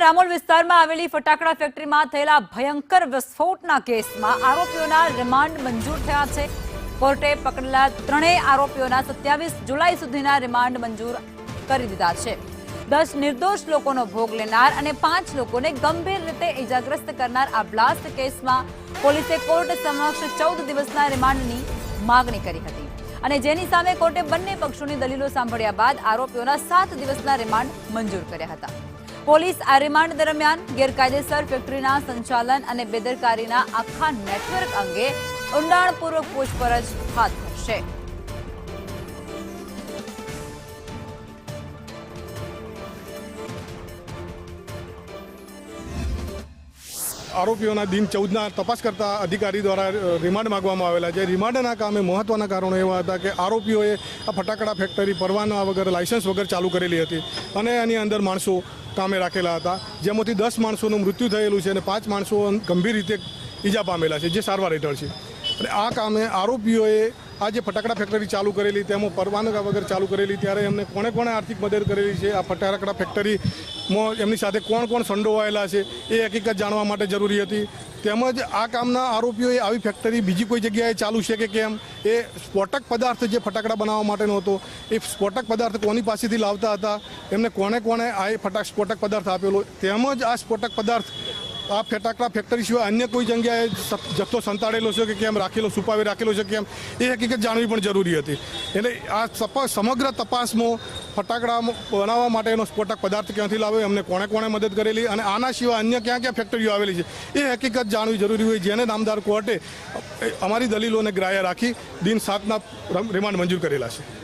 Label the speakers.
Speaker 1: રામોલ વિસ્તારમાં આવેલી ફટાકડા ફેક્ટરીમાં થયેલા ભયંકર વિસ્ફોટના કેસમાં આરોપીઓના રિમાન્ડ મંજૂર થયા છે। કોર્ટે પકડેલા ત્રણેય આરોપીઓના 27 જુલાઈ સુધીના રિમાન્ડ મંજૂર કરી દીધા છે। 10 નિર્દોષ લોકોનો ભોગ લેનાર અને 5 લોકોને ગંભીર રીતે ઇજાગ્રસ્ત કરનાર આ બ્લાસ્ટ કેસમાં પોલીસે કોર્ટ સમક્ષ 14 દિવસના રિમાન્ડની માંગણી કરી હતી અને જેની સામે કોર્ટે બંને પક્ષોની દલીલો સાંભળ્યા બાદ આરોપીઓના 7 દિવસના રિમાન્ડ મંજૂર કર્યા હતા। પોલીસ આ રિમાન્ડ દરમિયાન ગેરકાયદેસર ફેક્ટરીના સંચાલન અને બેદરકારીના આખા નેટવર્ક અંગે ઊંડાણપૂર્વક પૂછપરછ હાથ ધરશે।
Speaker 2: આરોપીઓના દિન 14ના તપાસ કરતા અધિકારી દ્વારા રિમાન્ડ માંગવામાં આવેલા છે। રિમાન્ડના કામે મહત્વના કારણો એવા હતા કે આરોપીઓએ આ ફટાકડા ફેક્ટરી પરવાના વગર લાયસન્સ વગર ચાલુ કરેલી હતી અને એની અંદર માણસો કામે રાખેલા હતા, જેમાંથી 10 માણસોનું મૃત્યુ થયેલું છે અને 5 માણસો ગંભીર રીતે ઈજા પામેલા છે, જે સારવાર હેઠળ છે। અને આ કામે આરોપીઓએ આ જે ફટાકડા ફેક્ટરી ચાલુ કરેલી તેમાં પરવાનગી વગર ચાલુ કરેલી, ત્યારે એમને કોણે આર્થિક મદદ કરેલી છે, આ ફટાકડા ફેક્ટરીમાં એમની સાથે કોણ સંડોવાયેલા છે એ હકીકત જાણવા માટે જરૂરી હતી। તેમજ આ કામના આરોપીઓએ આવી ફેક્ટરી બીજી કોઈ જગ્યાએ ચાલુ છે કે કેમ, એ સ્ફોટક પદાર્થ જે ફટાકડા બનાવવા માટેનો હતો એ સ્ફોટક પદાર્થ કોની પાસેથી લાવતા હતા, એમને કોણે આ સ્ફોટક પદાર્થ આપેલો, તેમજ આ સ્ફોટક પદાર્થ આ ફટાકડા ફેક્ટરી સિવાય અન્ય કોઈ જગ્યાએ જથ્થો સંતાડેલો છે કે કેમ, રાખેલો છુપાવી રાખેલો છે કેમ, એ હકીકત જાણવી પણ જરૂરી હતી। એટલે આ સમગ્ર તપાસમાં ફટાકડા બનાવવા માટેનો સ્ફોટક પદાર્થ ક્યાંથી લાવ્યો, એમને કોણે મદદ કરેલી અને આના સિવાય અન્ય ક્યાં ફેક્ટરીઓ આવેલી છે એ હકીકત જાણવી જરૂરી હોય, જેને નામદાર કોર્ટે અમારી દલીલોને ગ્રાહ્ય રાખી દિન 7ના રિમાન્ડ મંજૂર કરેલા છે।